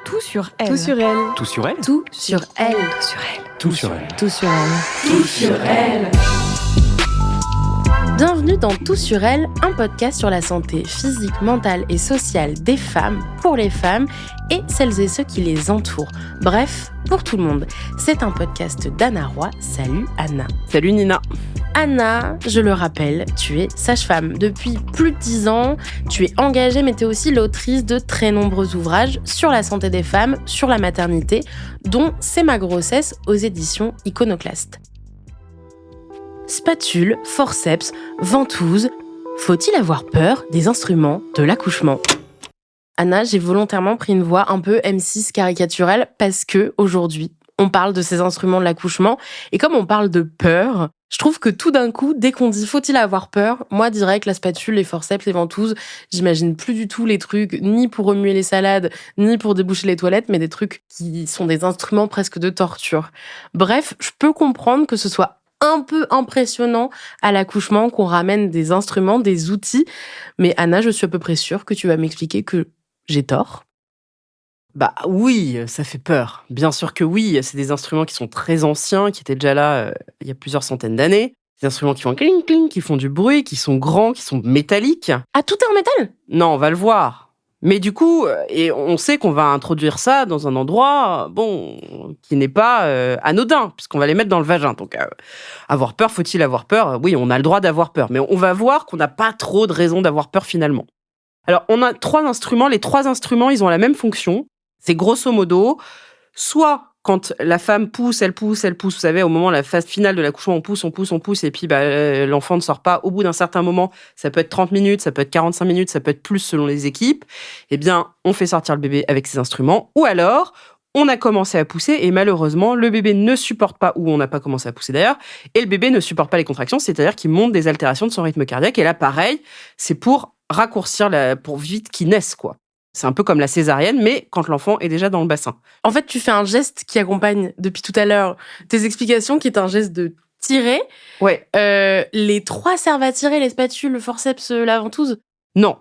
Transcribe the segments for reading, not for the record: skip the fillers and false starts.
Tout sur elle. Tout sur elle. Tout sur elle. Tout sur elle. Tout sur elle. Tout sur elle. Tout sur elle. Tout sur elle. Bienvenue dans Tout sur elle, un podcast sur la santé physique, mentale et sociale des femmes, pour les femmes et celles et ceux qui les entourent. Bref, pour tout le monde. C'est un podcast d'Anna Roy. Salut Anna. Salut Nina. Anna, je le rappelle, tu es sage-femme. Depuis plus de 10 ans, tu es engagée, mais tu es aussi l'autrice de très nombreux ouvrages sur la santé des femmes, sur la maternité, dont C'est ma grossesse aux éditions Iconoclaste. Spatule, forceps, ventouse, faut-il avoir peur des instruments de l'accouchement ? Anna, j'ai volontairement pris une voix un peu M6 caricaturelle parce que aujourd'hui, on parle de ces instruments de l'accouchement et comme on parle de peur, je trouve que tout d'un coup, dès qu'on dit faut-il avoir peur, moi direct la spatule, les forceps, les ventouses, j'imagine plus du tout les trucs ni pour remuer les salades, ni pour déboucher les toilettes, mais des trucs qui sont des instruments presque de torture. Bref, je peux comprendre que ce soit un peu impressionnant à l'accouchement qu'on ramène des instruments, des outils, mais Anna, je suis à peu près sûre que tu vas m'expliquer que j'ai tort. Bah oui, ça fait peur. Bien sûr que oui, c'est des instruments qui sont très anciens, qui étaient déjà là il y a plusieurs centaines d'années. Des instruments qui font cling cling, qui font du bruit, qui sont grands, qui sont métalliques. Ah, tout est en métal ? Non, on va le voir. Mais du coup, et on sait qu'on va introduire ça dans un endroit, qui n'est pas anodin, puisqu'on va les mettre dans le vagin. Donc, avoir peur, faut-il avoir peur ? Oui, on a le droit d'avoir peur, mais on va voir qu'on n'a pas trop de raison d'avoir peur finalement. Alors, on a 3 instruments. Les 3 instruments, ils ont la même fonction. C'est grosso modo, soit quand la femme pousse, elle pousse. Vous savez, au moment de la phase finale de l'accouchement, on pousse, et puis l'enfant ne sort pas. Au bout d'un certain moment, ça peut être 30 minutes, ça peut être 45 minutes, ça peut être plus selon les équipes. Eh bien, on fait sortir le bébé avec ces instruments. Ou alors, on a commencé à pousser et malheureusement, le bébé ne supporte pas, ou on n'a pas commencé à pousser d'ailleurs, et le bébé ne supporte pas les contractions, c'est-à-dire qu'il monte des altérations de son rythme cardiaque. Et là, pareil, c'est pour raccourcir, pour vite qu'il naisse, quoi. C'est un peu comme la césarienne, mais quand l'enfant est déjà dans le bassin. En fait, tu fais un geste qui accompagne depuis tout à l'heure tes explications, qui est un geste de tirer. Ouais. Les 3 servent à tirer, les spatules, le forceps, la ventouse ? Non.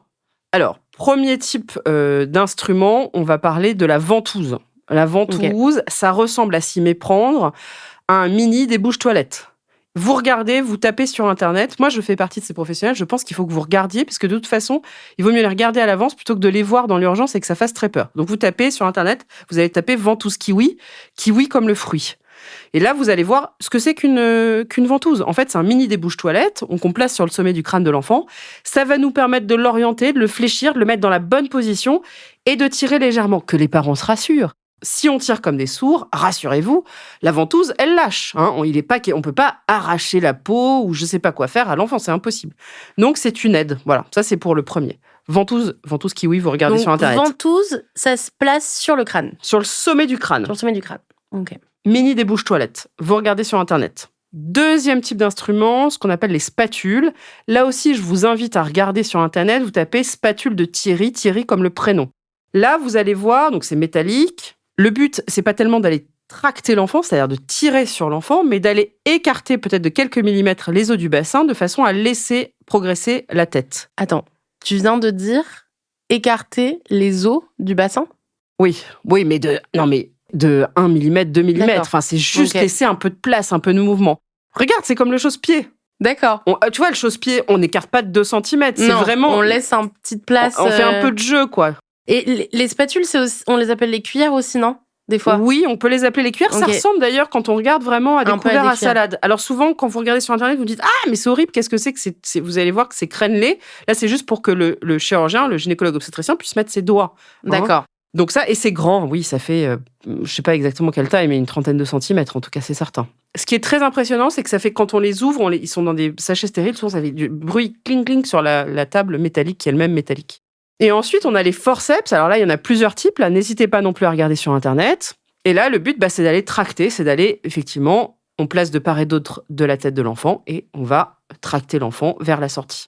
Alors, premier type d'instrument, on va parler de la ventouse. La ventouse, Ça ressemble à s'y méprendre à un mini débouche-toilette. Vous regardez, vous tapez sur Internet. Moi, je fais partie de ces professionnels. Je pense qu'il faut que vous regardiez, parce que de toute façon, il vaut mieux les regarder à l'avance plutôt que de les voir dans l'urgence et que ça fasse très peur. Donc, vous tapez sur Internet, vous allez taper ventouse kiwi, kiwi comme le fruit. Et là, vous allez voir ce que c'est qu'une ventouse. En fait, c'est un mini débouche-toilette qu'on place sur le sommet du crâne de l'enfant. Ça va nous permettre de l'orienter, de le fléchir, de le mettre dans la bonne position et de tirer légèrement. Que les parents se rassurent. Si on tire comme des sourds, rassurez-vous, la ventouse, elle lâche. On ne peut pas arracher la peau ou je ne sais pas quoi faire à l'enfant, c'est impossible. Donc, c'est une aide. Voilà, ça, c'est pour le premier. Ventouse kiwi, vous regardez sur Internet. Ventouse, ça se place sur le crâne. Sur le sommet du crâne. Sur le sommet du crâne, ok. Mini débouche-toilette, vous regardez sur Internet. Deuxième type d'instrument, ce qu'on appelle les spatules. Là aussi, je vous invite à regarder sur Internet, vous tapez spatule de Thierry comme le prénom. Là, vous allez voir, donc c'est métallique. Le but, c'est pas tellement d'aller tracter l'enfant, c'est-à-dire de tirer sur l'enfant, mais d'aller écarter peut-être de quelques millimètres les os du bassin de façon à laisser progresser la tête. Attends, tu viens de dire écarter les os du bassin ? Oui, mais de 1 mm, 2 mm. D'accord. Enfin, c'est juste Ok. laisser un peu de place, un peu de mouvement. Regarde, c'est comme le chausse-pied. D'accord. Tu vois, le chausse-pied, on n'écarte pas de 2 cm. C'est Non, vraiment. on laisse un petite place. On fait un peu de jeu, quoi. Et les spatules, on les appelle les cuillères aussi, non ? Des fois. Oui, on peut les appeler les cuillères. Ça Ok. ressemble d'ailleurs quand on regarde vraiment à des Un peu à couverts des à cuillères. salade. Alors souvent, quand vous regardez sur Internet, vous dites « Ah, mais c'est horrible, qu'est-ce que c'est que c'est... » Vous allez voir que c'est crénelé. Là, c'est juste pour que le chirurgien, le gynécologue obstétricien puisse mettre ses doigts. D'accord. Donc ça, et c'est grand, oui, ça fait, je sais pas exactement quelle taille, mais une trentaine de centimètres, en tout cas, c'est certain. Ce qui est très impressionnant, c'est que ça fait, quand on les ouvre, ils sont dans des sachets stériles, souvent ça fait du bruit cling-cling sur la table métallique, qui est elle-même métallique. Et ensuite, on a les forceps. Alors là, il y en a plusieurs types. Là, n'hésitez pas non plus à regarder sur Internet. Et là, le but, c'est d'aller tracter, c'est d'aller, effectivement, on place de part et d'autre de la tête de l'enfant et on va tracter l'enfant vers la sortie.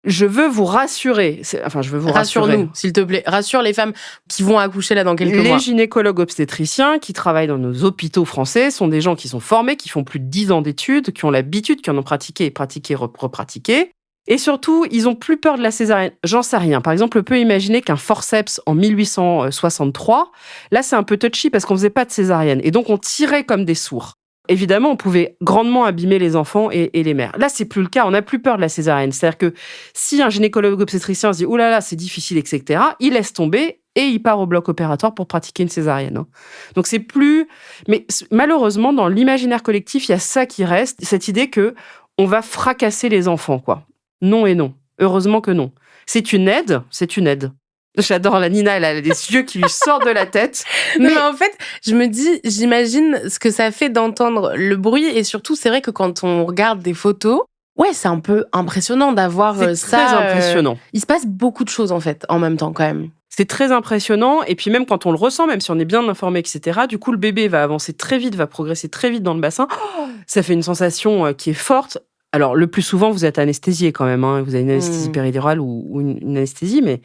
Je veux vous rassurer. Rassure-nous, s'il te plaît. Rassure les femmes qui vont accoucher là dans quelques mois. Les gynécologues obstétriciens qui travaillent dans nos hôpitaux français sont des gens qui sont formés, qui font plus de 10 ans d'études, qui ont l'habitude, qui en ont pratiqué, repratiqué. Et surtout, ils ont plus peur de la césarienne. J'en sais rien. Par exemple, on peut imaginer qu'un forceps en 1863, là, c'est un peu touchy parce qu'on faisait pas de césarienne. Et donc, on tirait comme des sourds. Évidemment, on pouvait grandement abîmer les enfants et les mères. Là, c'est plus le cas. On n'a plus peur de la césarienne. C'est-à-dire que si un gynécologue obstétricien se dit « Ouh là là, c'est difficile, etc. », il laisse tomber et il part au bloc opératoire pour pratiquer une césarienne. Donc, c'est plus... Mais malheureusement, dans l'imaginaire collectif, il y a ça qui reste, cette idée que on va fracasser les enfants, quoi. Non et non. Heureusement que non. C'est une aide. J'adore la Nina, elle a des yeux qui lui sortent de la tête. Mais en fait, je me dis, j'imagine ce que ça fait d'entendre le bruit et surtout, c'est vrai que quand on regarde des photos, ouais, c'est un peu impressionnant d'avoir ça. C'est très impressionnant. Il se passe beaucoup de choses en fait, en même temps quand même. C'est très impressionnant et puis même quand on le ressent, même si on est bien informé, etc., du coup, le bébé va avancer très vite, va progresser très vite dans le bassin. Ça fait une sensation qui est forte. Alors, le plus souvent, vous êtes anesthésié quand même. Vous avez une anesthésie péridurale ou une anesthésie, mais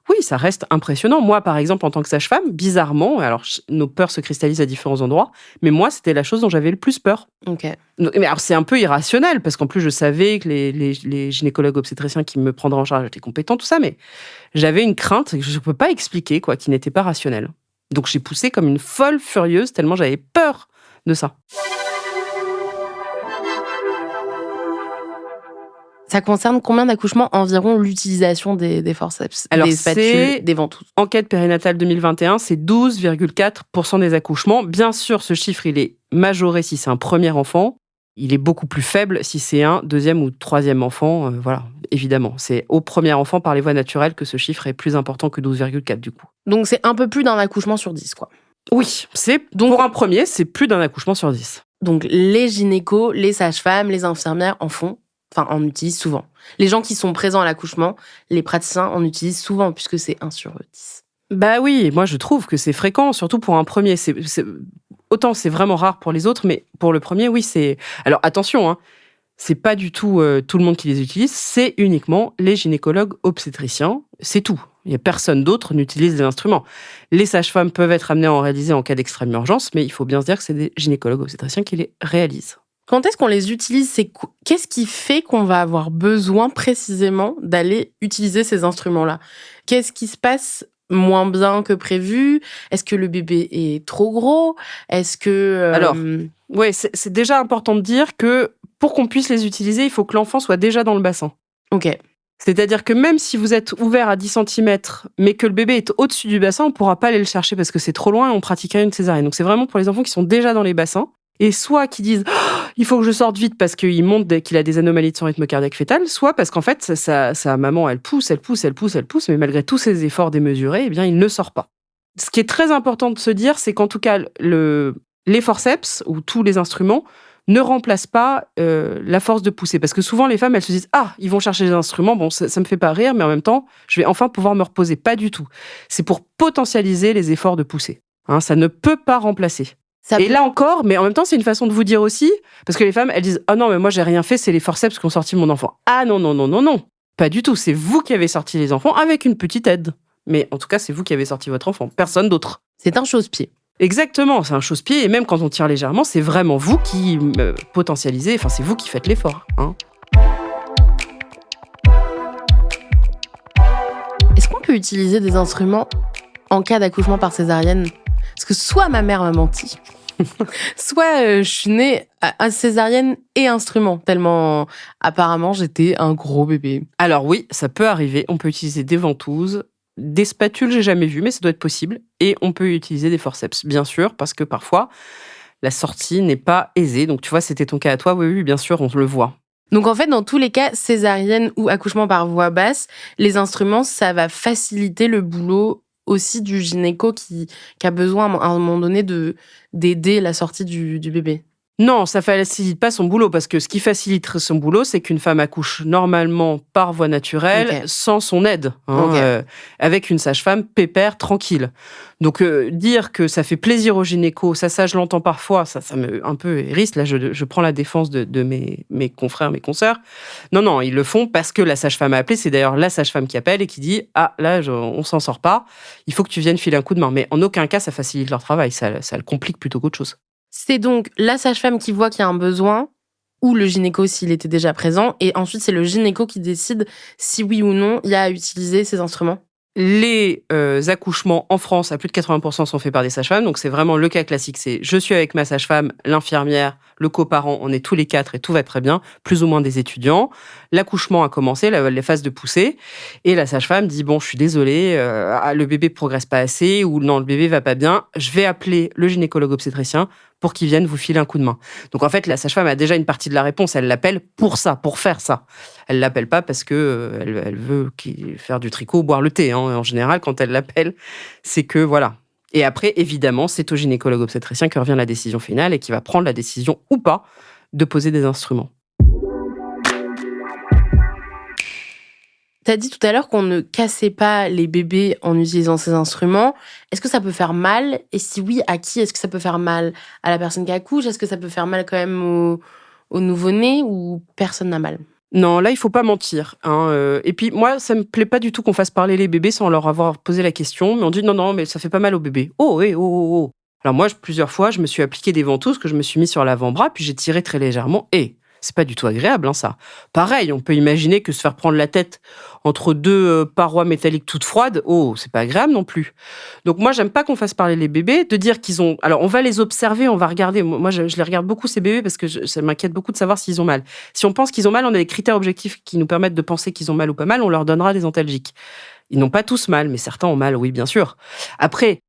oui, ça reste impressionnant. Moi, par exemple, en tant que sage-femme, bizarrement, alors nos peurs se cristallisent à différents endroits, mais moi, c'était la chose dont j'avais le plus peur. Ok. Mais alors, c'est un peu irrationnel, parce qu'en plus, je savais que les gynécologues obstétriciens qui me prendraient en charge étaient compétents, tout ça, mais j'avais une crainte que je ne peux pas expliquer, quoi, qui n'était pas rationnelle. Donc, j'ai poussé comme une folle furieuse, tellement j'avais peur de ça. Ça concerne combien d'accouchements environ l'utilisation des forceps, alors, des spatules, des ventouses? Enquête périnatale 2021, c'est 12,4% des accouchements. Bien sûr, ce chiffre, il est majoré si c'est un premier enfant. Il est beaucoup plus faible si c'est un deuxième ou troisième enfant. Voilà, évidemment. C'est au premier enfant par les voies naturelles que ce chiffre est plus important que 12,4 du coup. Donc, c'est un peu plus d'un accouchement sur 10, quoi. Oui, pour un premier, c'est plus d'un accouchement sur 10. Donc, les gynécos, les sages-femmes, les infirmières en utilisent souvent. Les gens qui sont présents à l'accouchement, les praticiens en utilisent souvent, puisque c'est 1 sur 10. Bah oui, moi je trouve que c'est fréquent, surtout pour un premier. Autant c'est vraiment rare pour les autres, mais pour le premier, oui, c'est... Alors attention, c'est pas du tout tout le monde qui les utilise, c'est uniquement les gynécologues obstétriciens, c'est tout. Il y a personne d'autre n'utilise les instruments. Les sages-femmes peuvent être amenées à en réaliser en cas d'extrême urgence, mais il faut bien se dire que c'est des gynécologues obstétriciens qui les réalisent. Quand est-ce qu'on les utilise? Qu'est-ce qui fait qu'on va avoir besoin précisément d'aller utiliser ces instruments-là? Qu'est-ce qui se passe moins bien que prévu? Est-ce que le bébé est trop gros? Est-ce que... Alors, ouais, c'est déjà important de dire que pour qu'on puisse les utiliser, il faut que l'enfant soit déjà dans le bassin. Ok. C'est-à-dire que même si vous êtes ouvert à 10 cm, mais que le bébé est au-dessus du bassin, on ne pourra pas aller le chercher parce que c'est trop loin et on pratiquera une césarienne. Donc c'est vraiment pour les enfants qui sont déjà dans les bassins. Et soit qui disent « il faut que je sorte vite parce qu'il montre qu'il a des anomalies de son rythme cardiaque fœtal », soit parce qu'en fait, sa maman, elle pousse, mais malgré tous ses efforts démesurés, eh bien, il ne sort pas. Ce qui est très important de se dire, c'est qu'en tout cas, les forceps ou tous les instruments ne remplacent pas la force de pousser. Parce que souvent, les femmes, elles se disent « ah, ils vont chercher des instruments, bon, ça me fait pas rire, mais en même temps, je vais enfin pouvoir me reposer ». Pas du tout. C'est pour potentialiser les efforts de pousser. Ça ne peut pas remplacer. Là encore, mais en même temps, c'est une façon de vous dire aussi, parce que les femmes, elles disent « ah non, mais moi, j'ai rien fait, c'est les forceps qui ont sorti mon enfant ». Ah non, pas du tout. C'est vous qui avez sorti les enfants avec une petite aide. Mais en tout cas, c'est vous qui avez sorti votre enfant, personne d'autre. C'est un chausse-pied. Exactement, c'est un chausse-pied, et même quand on tire légèrement, c'est vraiment vous qui potentialisez, enfin, c'est vous qui faites l'effort. Est-ce qu'on peut utiliser des instruments en cas d'accouchement par césarienne? Parce que soit ma mère m'a menti, soit je suis née à césarienne et instrument, tellement apparemment j'étais un gros bébé. Alors oui, ça peut arriver, on peut utiliser des ventouses, des spatules, j'ai jamais vu, mais ça doit être possible, et on peut utiliser des forceps, bien sûr, parce que parfois, la sortie n'est pas aisée. Donc tu vois, c'était ton cas à toi, oui, bien sûr, on le voit. Donc en fait, dans tous les cas, césarienne ou accouchement par voie basse, les instruments, ça va faciliter le boulot aussi du gynéco qui a besoin à un moment donné d'aider la sortie du bébé. Non, ça facilite pas son boulot, parce que ce qui faciliterait son boulot, c'est qu'une femme accouche normalement par voie naturelle, sans son aide, avec une sage-femme pépère, tranquille. Donc dire que ça fait plaisir au gynéco, ça je l'entends parfois, ça me un peu hérisse. Là, je prends la défense de mes confrères, mes consoeurs. Non, ils le font parce que la sage-femme a appelé. C'est d'ailleurs la sage-femme qui appelle et qui dit « ah, là, on s'en sort pas, il faut que tu viennes filer un coup de main ». Mais en aucun cas, ça facilite leur travail, ça le complique plutôt qu'autre chose. C'est donc la sage-femme qui voit qu'il y a un besoin ou le gynéco s'il était déjà présent. Et ensuite, c'est le gynéco qui décide si oui ou non il y a à utiliser ces instruments. Les accouchements en France, à plus de 80%, sont faits par des sages-femmes. Donc, c'est vraiment le cas classique. C'est je suis avec ma sage-femme, l'infirmière, le coparent, on est tous les 4 et tout va très bien, plus ou moins des étudiants. L'accouchement a commencé, les phases de poussée. Et la sage-femme dit, bon, je suis désolée, le bébé ne progresse pas assez ou non, le bébé va pas bien. Je vais appeler le gynécologue obstétricien pour qu'il vienne vous filer un coup de main. Donc, en fait, la sage-femme a déjà une partie de la réponse. Elle l'appelle pour ça, pour faire ça. Elle l'appelle pas parce que elle veut faire du tricot ou boire le thé. En général, quand elle l'appelle, c'est que voilà. Et après, évidemment, c'est au gynécologue obstétricien que revient la décision finale et qui va prendre la décision ou pas de poser des instruments. Tu as dit tout à l'heure qu'on ne cassait pas les bébés en utilisant ces instruments. Est-ce que ça peut faire mal? Et si oui, à qui? Est-ce que ça peut faire mal à la personne qui accouche? Est-ce que ça peut faire mal quand même au nouveau-né ou personne n'a mal? Non, là, il faut pas mentir. Et puis, moi, ça me plaît pas du tout qu'on fasse parler les bébés sans leur avoir posé la question. Mais on dit non, mais ça fait pas mal au bébé. Oh, oui, oh. Alors moi, plusieurs fois, je me suis appliqué des ventouses que je me suis mis sur l'avant-bras, puis j'ai tiré très légèrement. Et c'est pas du tout agréable, ça. Pareil, on peut imaginer que se faire prendre la tête entre deux parois métalliques toutes froides, c'est pas agréable non plus. Donc moi, j'aime pas qu'on fasse parler les bébés, de dire qu'ils ont... Alors, on va les observer, on va regarder. Moi, je les regarde beaucoup, ces bébés, parce que ça m'inquiète beaucoup de savoir s'ils ont mal. Si on pense qu'ils ont mal, on a des critères objectifs qui nous permettent de penser qu'ils ont mal ou pas mal, on leur donnera des antalgiques. Ils n'ont pas tous mal, mais certains ont mal, oui, bien sûr. Après...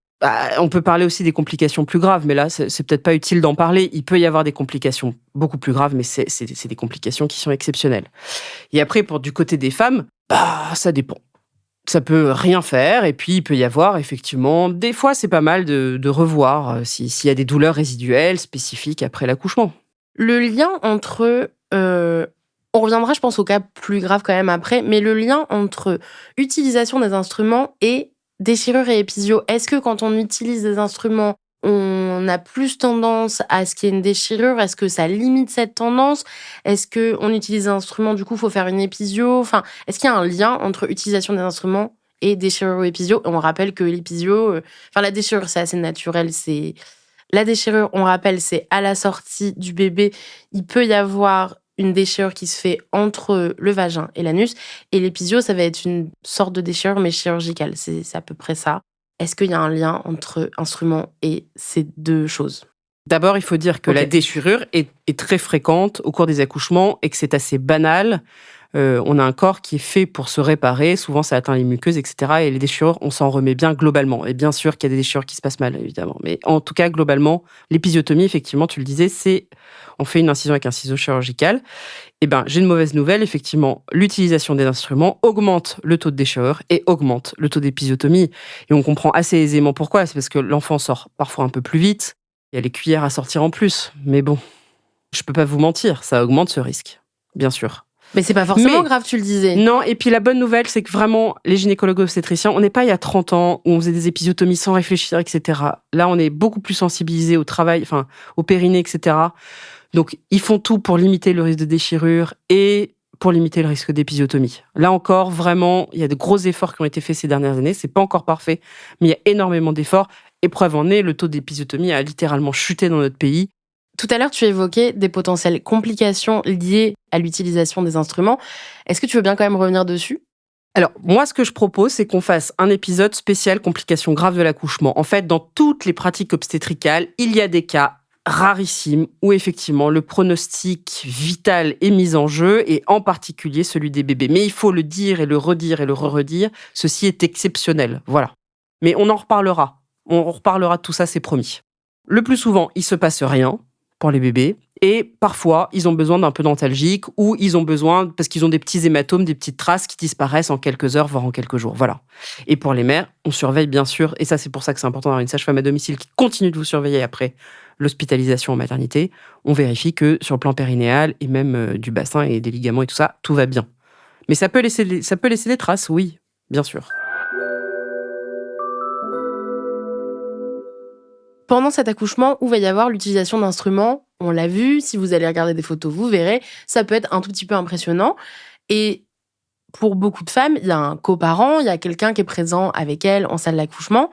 on peut parler aussi des complications plus graves, mais là, c'est peut-être pas utile d'en parler. Il peut y avoir des complications beaucoup plus graves, mais c'est des complications qui sont exceptionnelles. Et après, du côté des femmes, ça dépend. Ça peut rien faire, et puis il peut y avoir, effectivement, des fois, c'est pas mal de revoir s'il y a des douleurs résiduelles spécifiques après l'accouchement. Le lien entre... on reviendra, je pense, au cas plus grave quand même après, mais le lien entre utilisation des instruments et déchirure et épisio, est-ce que quand on utilise des instruments, on a plus tendance à ce qu'il y ait une déchirure? Est-ce que ça limite cette tendance? Est-ce qu'on utilise des instruments, du coup, il faut faire une épisio? Enfin, est-ce qu'il y a un lien entre utilisation des instruments et déchirure ou épisio? On rappelle que l'épisio... la déchirure, c'est assez naturel. La déchirure, on rappelle, c'est à la sortie du bébé. Il peut y avoir une déchirure qui se fait entre le vagin et l'anus. Et l'épisio, ça va être une sorte de déchirure, mais chirurgicale. C'est à peu près ça. Est-ce qu'il y a un lien entre instruments et ces deux choses? D'abord, il faut dire que la déchirure est très fréquente au cours des accouchements et que c'est assez banal. On a un corps qui est fait pour se réparer. Souvent, ça atteint les muqueuses, etc. Et les déchirures, on s'en remet bien globalement. Et bien sûr qu'il y a des déchirures qui se passent mal, évidemment. Mais en tout cas, globalement, l'épisiotomie, effectivement, tu le disais, on fait une incision avec un ciseau chirurgical. Eh bien, j'ai une mauvaise nouvelle. Effectivement, l'utilisation des instruments augmente le taux de déchirure et augmente le taux d'épisiotomie. Et on comprend assez aisément pourquoi. C'est parce que l'enfant sort parfois un peu plus vite. Il y a les cuillères à sortir en plus. Mais bon, je peux pas vous mentir, ça augmente ce risque, bien sûr. Mais c'est pas forcément grave, tu le disais. Non, et puis la bonne nouvelle, c'est que vraiment, les gynécologues obstétriciens, on n'est pas il y a 30 ans où on faisait des épisiotomies sans réfléchir, etc. Là, on est beaucoup plus sensibilisés au travail, au périnée, etc. Donc, ils font tout pour limiter le risque de déchirure et pour limiter le risque d'épisiotomie. Là encore, vraiment, il y a de gros efforts qui ont été faits ces dernières années. C'est pas encore parfait, mais il y a énormément d'efforts. Et preuve en est, le taux d'épisiotomie a littéralement chuté dans notre pays. Tout à l'heure, tu évoquais des potentielles complications liées à l'utilisation des instruments. Est-ce que tu veux bien quand même revenir dessus? Alors, moi, ce que je propose, c'est qu'on fasse un épisode spécial complications graves de l'accouchement. En fait, dans toutes les pratiques obstétricales, il y a des cas rarissimes où, effectivement, le pronostic vital est mis en jeu, et en particulier celui des bébés. Mais il faut le dire et le redire et le redire, ceci est exceptionnel. Voilà. Mais on en reparlera. On reparlera de tout ça, c'est promis. Le plus souvent, il se passe rien pour les bébés. Et parfois, ils ont besoin d'un peu d'antalgique ou ils ont besoin, parce qu'ils ont des petits hématomes, des petites traces qui disparaissent en quelques heures, voire en quelques jours. Voilà. Et pour les mères, on surveille bien sûr, et ça c'est pour ça que c'est important d'avoir une sage-femme à domicile qui continue de vous surveiller après l'hospitalisation en maternité. On vérifie que sur le plan périnéal et même du bassin et des ligaments et tout ça, tout va bien. Mais ça peut laisser des traces, oui, bien sûr. Pendant cet accouchement, où va y avoir l'utilisation d'instruments, on l'a vu, si vous allez regarder des photos, vous verrez, ça peut être un tout petit peu impressionnant. Et pour beaucoup de femmes, il y a un coparent, il y a quelqu'un qui est présent avec elle en salle d'accouchement.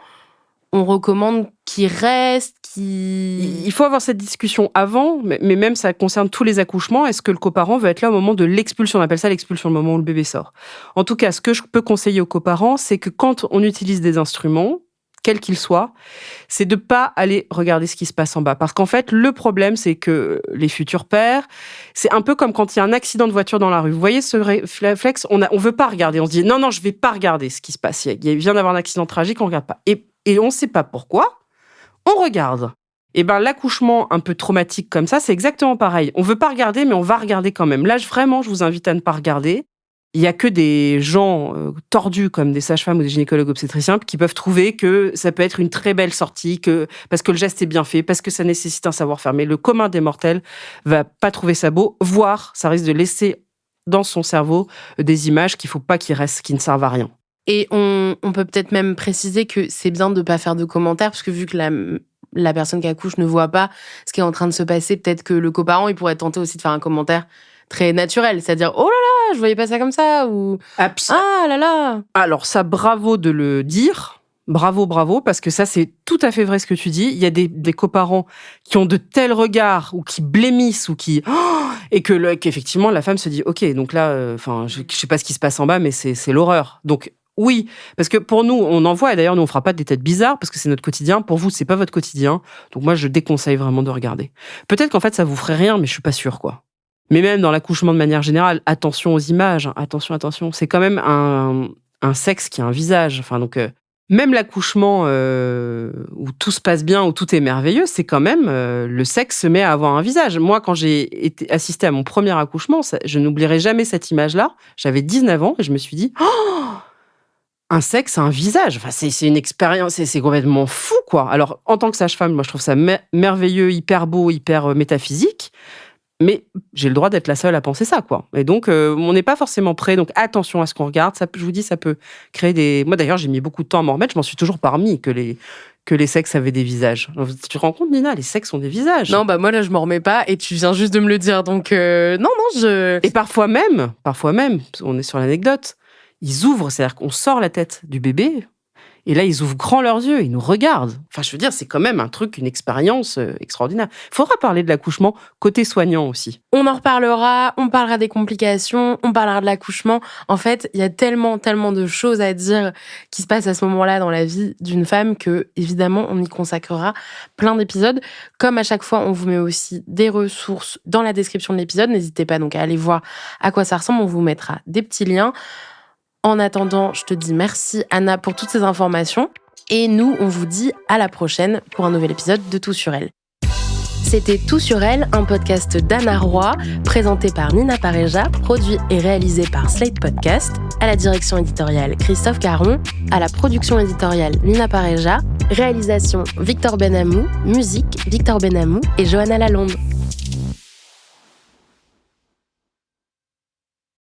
on recommande qu'il reste, qu'il... Il faut avoir cette discussion avant, mais même ça concerne tous les accouchements. Est-ce que le coparent veut être là au moment de l'expulsion? On appelle ça l'expulsion, le moment où le bébé sort. En tout cas, ce que je peux conseiller aux coparents, c'est que quand on utilise des instruments, quels qu'ils soient, c'est de pas aller regarder ce qui se passe en bas. Parce qu'en fait, le problème, c'est que les futurs pères, c'est un peu comme quand il y a un accident de voiture dans la rue. Vous voyez ce réflexe? On veut pas regarder. On se dit, non, je vais pas regarder ce qui se passe. Il vient d'avoir un accident tragique, on regarde pas. Et on sait pas pourquoi. On regarde. Et ben l'accouchement un peu traumatique comme ça, c'est exactement pareil. On veut pas regarder, mais on va regarder quand même. Là, vraiment, je vous invite à ne pas regarder. Il y a que des gens tordus comme des sages-femmes ou des gynécologues obstétriciens qui peuvent trouver que ça peut être une très belle sortie, parce que le geste est bien fait, parce que ça nécessite un savoir-faire. Mais le commun des mortels va pas trouver ça beau, voire ça risque de laisser dans son cerveau des images qu'il faut pas qu'il restent, qui ne servent à rien. Et on peut peut-être même préciser que c'est bien de ne pas faire de commentaires, parce que vu que la personne qui accouche ne voit pas ce qui est en train de se passer, peut-être que le coparent, il pourrait tenter aussi de faire un commentaire très naturel, c'est-à-dire « Oh là là, je voyais pas ça comme ça » ou « Ah là là ». Alors ça, bravo de le dire. Bravo, parce que ça, c'est tout à fait vrai ce que tu dis. Il y a des coparents qui ont de tels regards ou qui blêmissent ou qui... et qu'effectivement, la femme se dit « Ok, donc là, je sais pas ce qui se passe en bas, mais c'est l'horreur. » Donc, oui, parce que pour nous, on en voit, et d'ailleurs, nous, on fera pas des têtes bizarres, parce que c'est notre quotidien. Pour vous, c'est pas votre quotidien. Donc moi, je déconseille vraiment de regarder. Peut-être qu'en fait, ça vous ferait rien, mais je suis pas sûre, quoi. Mais même dans l'accouchement de manière générale, attention aux images, attention. C'est quand même un sexe qui a un visage. Enfin, donc, même l'accouchement où tout se passe bien, où tout est merveilleux, c'est quand même le sexe se met à avoir un visage. Moi, quand j'ai assisté à mon premier accouchement, je n'oublierai jamais cette image-là. J'avais 19 ans et je me suis dit, un sexe a un visage. Enfin, c'est une expérience, c'est complètement fou, quoi. Alors, en tant que sage-femme, moi, je trouve ça merveilleux, hyper beau, hyper métaphysique. Mais j'ai le droit d'être la seule à penser ça, quoi. Et donc, on n'est pas forcément prêt. Donc, attention à ce qu'on regarde. Ça, je vous dis, ça peut créer des... Moi, d'ailleurs, j'ai mis beaucoup de temps à m'en remettre. Je m'en suis toujours pas remis que les sexes avaient des visages. Tu te rends compte, Nina? Les sexes ont des visages. Non, moi, là, je m'en remets pas. Et tu viens juste de me le dire. Donc, non, je... Et parfois même, on est sur l'anecdote, ils ouvrent, c'est-à-dire qu'on sort la tête du bébé... Et là, ils ouvrent grand leurs yeux, ils nous regardent. Enfin, je veux dire, c'est quand même un truc, une expérience extraordinaire. Il faudra parler de l'accouchement côté soignant aussi. On en reparlera, on parlera des complications, on parlera de l'accouchement. En fait, il y a tellement de choses à dire qui se passent à ce moment-là dans la vie d'une femme que, évidemment, on y consacrera plein d'épisodes. Comme à chaque fois, on vous met aussi des ressources dans la description de l'épisode. N'hésitez pas donc à aller voir à quoi ça ressemble. On vous mettra des petits liens. En attendant, je te dis merci Anna pour toutes ces informations et nous, on vous dit à la prochaine pour un nouvel épisode de Tout sur elle. C'était Tout sur elle, un podcast d'Anna Roy, présenté par Nina Pareja, produit et réalisé par Slate Podcast, à la direction éditoriale Christophe Caron, à la production éditoriale Nina Pareja, réalisation Victor Benamou, musique Victor Benamou et Johanna Lalonde.